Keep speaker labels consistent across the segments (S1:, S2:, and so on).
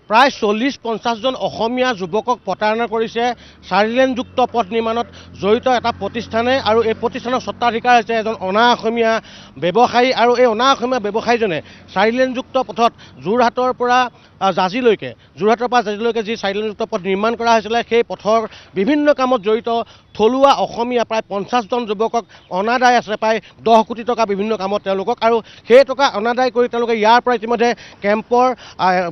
S1: প্ৰায় 40-50জন অসমীয়া যুৱকক প্ৰতাৰণা কৰিছে 4-লেনযুক্ত পথ নিৰ্মাণত জড়িত এটা প্ৰতিষ্ঠানে আৰু এই প্ৰতিষ্ঠানৰ স্বত্বাধিকাৰ হৈছে এজন অনা অসমীয়া ব্যৱসায়ী আৰু এই অনা অসমীয়া ব্যৱসায়ীজনে 4-লেনযুক্ত পথত যোৰহাটৰ পৰা জাজিলৈকে যি 4-লেনযুক্ত পথ নিৰ্মাণ কৰা হৈছিলে সেই পথৰ বিভিন্ন কামত জড়িত থলুৱা অসমীয়া প্ৰায় 50জন যুৱকক অনাদায় আছে প্ৰায় 10 কোটি টকা বিভিন্ন কামত তেওঁলোকক আৰু সেই টকা অনাদায় কৰি তেওঁলোকে ইয়াৰ পৰা ইতিমধ্যে কেম্পৰ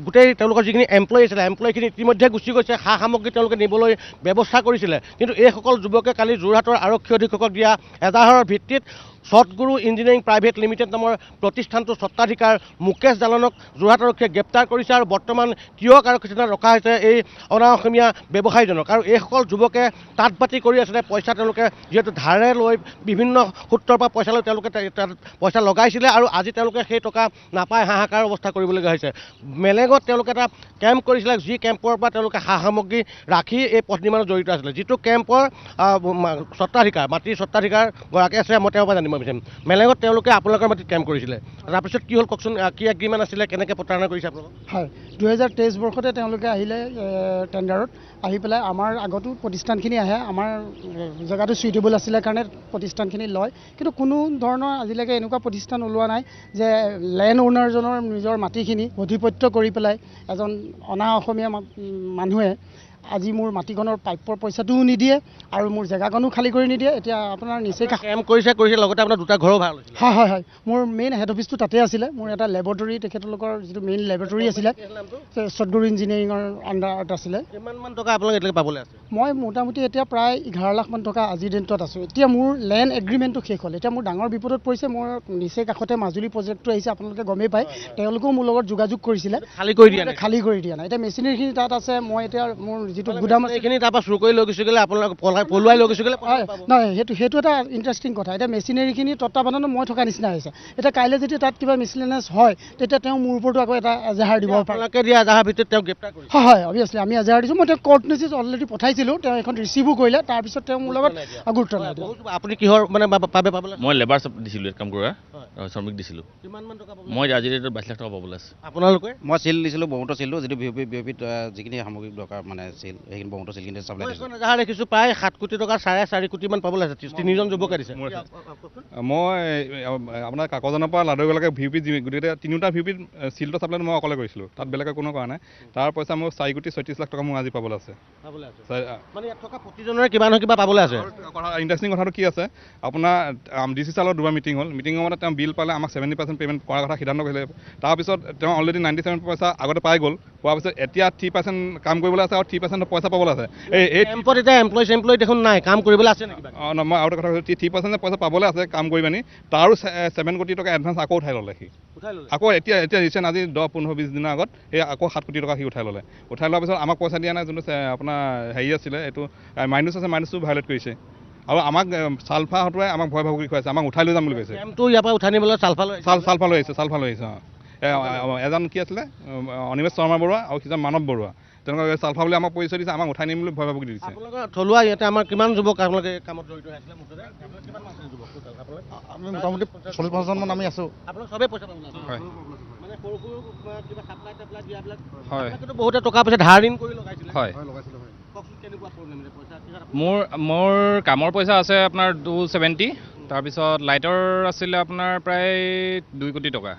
S1: গোটেই তেওঁলোকৰ যিখিনি এমপ্লয়ী আছিলে এমপ্লয়ীখিনি ইতিমধ্যে গুচি গৈছে সা সামগ্ৰী তেওঁলোকে নিবলৈ ব্যৱস্থা কৰিছিলে কিন্তু এইসকল যুৱকে কালি যোৰহাটৰ আৰক্ষী অধীক্ষকক দিয়া এজাহাৰৰ ভিত্তিত সৎগুৰু ইঞ্জিনিয়াৰিং প্ৰাইভেট লিমিটেড নামৰ প্ৰতিষ্ঠানটোৰ স্বত্বাধিকাৰ মুকেশ জালানক যোৰহাট আৰক্ষীয়ে গ্ৰেপ্তাৰ কৰিছে আৰু বৰ্তমান তিয়ক আৰক্ষী থানাত ৰখা হৈছে এই অনা অসমীয়া ব্যৱসায়ীজনক আৰু এইসকল যুৱকে তাঁত বাতি কৰি আছিলে পইচা তেওঁলোকে যিহেতু ধাৰে লৈ বিভিন্ন সূত্ৰৰ পৰা পইচা লৈ তেওঁলোকে পইচা লগাইছিলে আৰু আজি তেওঁলোকে সেই টকা নাপায় হাহাকাৰ অৱস্থা কৰিবলগীয়া হৈছে মেলেঙত তেওঁলোকে এটা কেম্প কৰিছিলে যি কেম্পৰ পৰা তেওঁলোকে সা সামগ্ৰী ৰাখি এই পথ নিৰ্মাণত জড়িত আছিলে যিটো কেম্পৰ স্বত্বাধিকাৰ মাটিৰ স্বত্বাধিকাৰ গৰাকী আছে মই তেওঁৰ পৰা জানিব বিচাৰিম মেলেঙত তেওঁলোকে আপোনালোকৰ মাটিত কেম্প কৰিছিলে তাৰপিছত কি হ'ল কওকচোন কি এগ্ৰিমেণ্ট আছিলে কেনেকৈ প্ৰতাৰণা কৰিছে আপোনালোক
S2: হয় 2023 বৰ্ষতে তেওঁলোকে আহিলে টেণ্ডাৰত আহি পেলাই আমাৰ আগতো প্ৰতিষ্ঠানখিনি আহে আমাৰ জেগাটো চুইটেবল আছিলে কাৰণে প্ৰতিষ্ঠানখিনি লয় কিন্তু কোনো ধৰণৰ আজিলৈকে এনেকুৱা প্ৰতিষ্ঠান ওলোৱা নাই যে লেণ্ড অ'নাৰজনৰ নিজৰ মাটিখিনি অধিপত্য কৰি পেলাই এজন অনা অসমীয়া মানুহে আজি মোৰ মাটিখনৰ পাইপৰ পইচাটোও নিদিয়ে আৰু মোৰ জেগাকণো খালী কৰি নিদিয়ে এতিয়া আপোনাৰ নিচেই
S1: কেম্প কৰিছে লগতে আপোনাৰ দুটা ঘৰো ভাল
S2: হয় মোৰ মেইন হেড অফিচটো তাতে আছিলে মোৰ এটা লেবৰেটৰী তেখেতলোকৰ যিটো মেইন লেবৰেটৰী আছিলে সৎগুৰু ইঞ্জিনিয়াৰিঙৰ আণ্ডাৰত আছিলে
S1: কিমানমান টকা আপোনালোকে এতিয়ালৈকে পাবলৈ আছে
S2: মই মোটামুটি এতিয়া প্ৰায় 11 লাখ মান টকা আজিৰ দিনটোত আছোঁ এতিয়া মোৰ লেণ্ড এগ্ৰিমেণ্টটো শেষ হ'ল এতিয়া মোৰ ডাঙৰ বিপদত পৰিছে মোৰ নিচেই কাষতে মাজুলী প্ৰজেক্টটো আহিছে আপোনালোকে গমেই পায় তেওঁলোকেও মোৰ লগত যোগাযোগ কৰিছিলে খালী কৰি দিয়া নাই এতিয়া মেচিনাৰীখিনি তাত আছে মই এতিয়া মোৰ যিটো গুদাম আছে
S1: এইখিনি তাৰপৰা চুৰ কৰি লৈ গুচি গ'লে আপোনালোক পলুৱাই লৈ গুচি গ'লে
S2: নহয় সেইটো এটা ইণ্টাৰেষ্টিং কথা এতিয়া মেচিনাৰীখিনি তত্বাৱধানত মই থকা নিচিনা হৈছে এতিয়া কাইলৈ যদি তাত কিবা মিছলিনিয়াছ হয় তেতিয়া তেওঁ মোৰ ওপৰতো আকৌ এটা এজাহাৰ দিব
S1: আপোনালোকে দিয়া এজাহাৰ ভিতৰত তেওঁক গ্ৰেপ্তাৰ কৰিছে
S2: হয় অভিয়াছলি আমি এজাহাৰ দিছোঁ মই তেওঁক কোৰ্ট নটিচ অলৰেডি পঠাইছিলোঁ তেওঁ এখন ৰিচিভো কৰিলে তাৰপিছত তেওঁ মোৰ লগত গুৰুত্ব নাই
S1: আপুনি কিহৰ মানে পাবলৈ
S3: মই লেবাৰ দিছিলোঁ কাম কৰা শ্ৰমিক দিছিলোঁ
S1: কিমানমান টকা
S3: মই আজিৰ ডেটত 22 লাখ টকা পাবলৈ আছে
S1: আপোনালোকে
S4: মই চিল দিছিলোঁ ব্ৰহ্মপুত্ৰ চিলটো যিটো বিঅপিত যিখিনি সামগ্ৰী দৰকাৰ মানে চিল সেইখিনি ব্ৰহ্মপুত্ৰ চিলখিনি চাপ্লাই দিছোঁ
S1: এজাহাৰ দেখিছোঁ প্ৰায় 7 কোটি টকা 4.5 কোটিমান পাবলৈ আছে 3জন যুৱকে দিছে
S5: মই আপোনাৰ কাকজানৰ পৰা লাডুগলৈকে ভিউপিত গোটেই তিনিওটা ভিউপিত চিলটো চাপ্লাই মই অকলে কৰিছিলোঁ তাত বেলেগে কোনো কৰা নাই তাৰ পইচা মোৰ 4 কোটি 36 লাখ টকা মোৰ আজি পাবলৈ আছে
S1: মানে ইয়াত থকা প্ৰতিজনৰে কিবা নহয় কিবা পাবলৈ আছে
S5: ইণ্টাৰেষ্টিং কথাটো কি আছে আপোনাৰ DC চালৰ দুবাৰ মিটিং হ'ল মিটিঙৰ মতে তেওঁ বিল পালে আমাক 70% পে'মেণ্ট কৰাৰ কথা সিদ্ধান্ত কৰিলে তাৰপিছত তেওঁ অলৰেডি 97% পইচা আগতে পাই গ'ল পোৱাৰ পিছত এতিয়া 3% কাম কৰিবলৈ আছে আৰু 3% পইচা পাবলৈ আছে এই
S1: কেম্পত এতিয়া এমপ্লয়ী দেখোন নাই কাম কৰিবলৈ আছে নেকি
S5: মই আৰু এটা কথা কৈছোঁ 3% পইচা পাবলৈ আছে কাম কৰি পানি তাৰো 7 কোটি টকা এডভান্স আকৌ উঠাই ল'লে সি আকৌ এতিয়া ৰিচেণ্ট আজি 10-15-20 দিনৰ আগত এই আকৌ 7 কোটি টকা সি উঠাই লোৱাৰ পিছত আমাক পইচা দিয়া নাই যোনটো আপোনাৰ হেৰি আছিলে এইটো মাইনাছ আছে মাইনাছটো ভাইলেট কৰিছে আৰু আমাক চালফা হতুৱাই আমাক ভয় ভাবুকি খুৱাইছে আমাক উঠাই লৈ যাম বুলি কৈছে
S1: কেম্পটো ইয়াৰ পৰা উঠাই নিবলৈ চালফা
S5: লৈ আহিছে এজন কি আছিলে অনিমেষ শৰ্মা বৰুৱা আৰু সিজন মানৱ বৰুৱা তেনেকুৱা চালফা বুলি আমাক পৰিচয় দিছে আমাক উঠাই নিম বুলি ভয় ভাবুকি দিছে
S1: আপোনালোকৰ থলুৱা ইয়াতে আমাৰ কিমান যুৱক আপোনালোকে কামত জড়িত হৈ আছিলে
S6: আমি মোটামুটি 40-50জন মান আমি আছোঁ
S1: আপোনালোক চবেই পইচা পাবলৈ
S6: হয়
S1: মানে সৰু কিবা চাপ্লাই দিয়াবিলাক
S6: হয়
S1: কিন্তু বহুতে টকা পইচা ধাৰ ঋণ কৰি লগাইছিলে
S6: হয়
S1: কওকচোন কেনেকুৱা প্ৰব্লেম পইচা
S6: মোৰ কামৰ পইচা আছে আপোনাৰ 270 তাৰপিছত লাইটৰ আছিলে আপোনাৰ প্ৰায় 2 কোটি টকা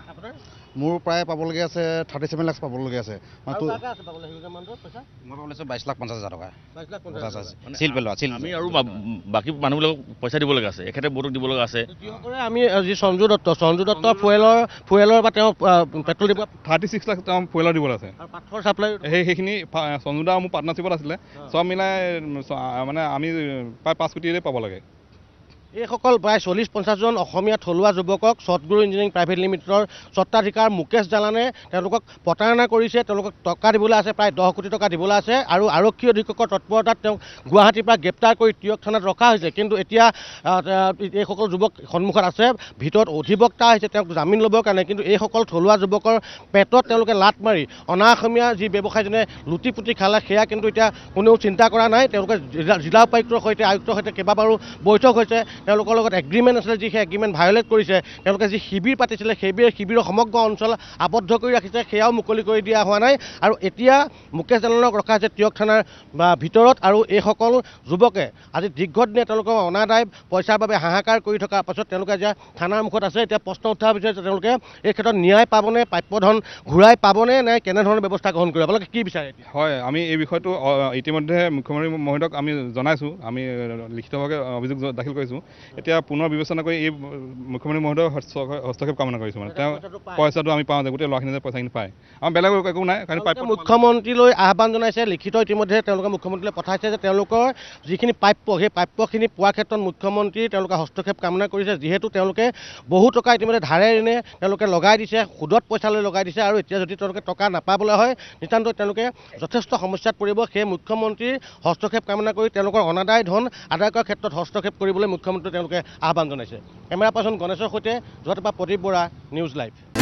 S6: মোৰ প্ৰায় পাবলগীয়া আছে 37 লাখ পাবলগীয়া আছে
S4: মই পাবলৈ 22,50,000 টকা চিল পেলোৱা চিল
S3: আমি আৰু বাকী মানুহবিলাকক পইচা দিব লগা আছে এখেতে বহুতক দিব লগা আছে
S1: আমি যি সঞ্জু দত্ত ফুৱেলৰ বা তেওঁ পেট্ৰল দিব
S5: 36 লাখ তেওঁ ফুৱেলৰ দিব আছে
S1: আৰু পাথৰ চাপ্লাই
S5: সেইখিনি সঞ্জুদা মোৰ পাৰ্টনাৰশ্বিপত আছিলে চব মিলাই মানে আমি প্ৰায় 5 কোটিৰে পাব লাগে
S1: এইসকল প্ৰায় 40-50জন অসমীয়া থলুৱা যুৱকক সৎগুৰু ইঞ্জিনিয়াৰিং প্ৰাইভেট লিমিটেডৰ স্বত্বাধিকাৰ মুকেশ জালানে তেওঁলোকক প্ৰতাৰণা কৰিছে তেওঁলোকক টকা দিবলৈ আছে প্ৰায় 10 কোটি টকা দিবলৈ আছে আৰু আৰক্ষী অধীক্ষকৰ তৎপৰতাত তেওঁক গুৱাহাটীৰ পৰা গ্ৰেপ্তাৰ কৰি তিয়ক থানাত ৰখা হৈছে কিন্তু এতিয়া এইসকল যুৱক সন্মুখত আছে ভিতৰত অধিবক্তা আহিছে তেওঁক জামিন ল'বৰ কাৰণে কিন্তু এইসকল থলুৱা যুৱকৰ পেটত তেওঁলোকে লাট মাৰি অনা অসমীয়া যি ব্যৱসায়ীজনে লুটি পুটি খালে সেয়া কিন্তু এতিয়া কোনেও চিন্তা কৰা নাই তেওঁলোকে জিলা উপায়ুক্তৰ সৈতে আয়ুক্তৰ সৈতে কেইবাবাৰো বৈঠক হৈছে তেওঁলোকৰ লগত এগ্ৰিমেণ্ট আছিলে, যি সেই এগ্ৰিমেণ্ট ভায়লেট কৰিছে, তেওঁলোকে যি শিবিৰ পাতিছিলে শিবিৰৰ সমগ্ৰ অঞ্চল আবদ্ধ কৰি ৰাখিছে, সেয়াও মুকলি কৰি দিয়া হোৱা নাই। আৰু এতিয়া মুকেশ জালানক ৰখা হৈছে টিয়ক থানাৰ ভিতৰত। আৰু এইসকল যুৱকে আজি দীৰ্ঘদিনীয়া তেওঁলোকৰ অনাদায় পইচাৰ বাবে হাহাকাৰ কৰি থকাৰ পাছত তেওঁলোকে এতিয়া থানাৰ মুখত আছে। এতিয়া প্ৰশ্ন উঠাৰ পিছত তেওঁলোকে এই ক্ষেত্ৰত ন্যায় পাবনে, প্ৰাপ্যধন ঘূৰাই পাবনে, নে কেনেধৰণৰ ব্যৱস্থা গ্ৰহণ কৰিব, আপোনালোকে কি বিচাৰে?
S5: হয়, আমি এই বিষয়টো ইতিমধ্যে মুখ্যমন্ত্ৰী মহোদয়ক আমি জনাইছোঁ, আমি লিখিতভাৱে অভিযোগ দাখিল কৰিছোঁ। এতিয়া পুনৰ বিবেচনা কৰি এই মুখ্যমন্ত্ৰী মহোদয়ৰ হস্তক্ষেপ কামনা কৰিছোঁ। মানে তেওঁ পইচাটো আমি পাওঁ যে গোটেই ল'ৰাখিনি যে পইচাখিনি পায়, আমাৰ বেলেগ একো নাই। কাৰণ
S1: মুখ্যমন্ত্ৰীলৈ আহ্বান জনাইছে, লিখিত ইতিমধ্যে তেওঁলোকে মুখ্যমন্ত্ৰীলৈ পঠাইছে যে তেওঁলোকৰ যিখিনি প্ৰাপ্য সেই প্ৰাপ্যখিনি পোৱাৰ ক্ষেত্ৰত মুখ্যমন্ত্ৰী তেওঁলোকে হস্তক্ষেপ কামনা কৰিছে। যিহেতু তেওঁলোকে বহু টকা ইতিমধ্যে ধাৰে ঋণে তেওঁলোকে লগাই দিছে, সুদত পইচা লৈ লগাই দিছে, আৰু এতিয়া যদি তেওঁলোকে টকা নাপাবলৈ হয় নিতান্তই তেওঁলোকে যথেষ্ট সমস্যাত পৰিব। সেই মুখ্যমন্ত্ৰীৰ হস্তক্ষেপ কামনা কৰি তেওঁলোকৰ অনাদায় ধন আদায় কৰাৰ ক্ষেত্ৰত হস্তক্ষেপ কৰিবলৈ মুখ্যমন্ত্ৰীয়ে তেওঁলোকে আহ্বান জনাইছে। কেমেৰা পাৰ্চন গণেশৰ সৈতে যোৰহাটৰ পৰা প্ৰদীপ বৰা, নিউজ লাইভ।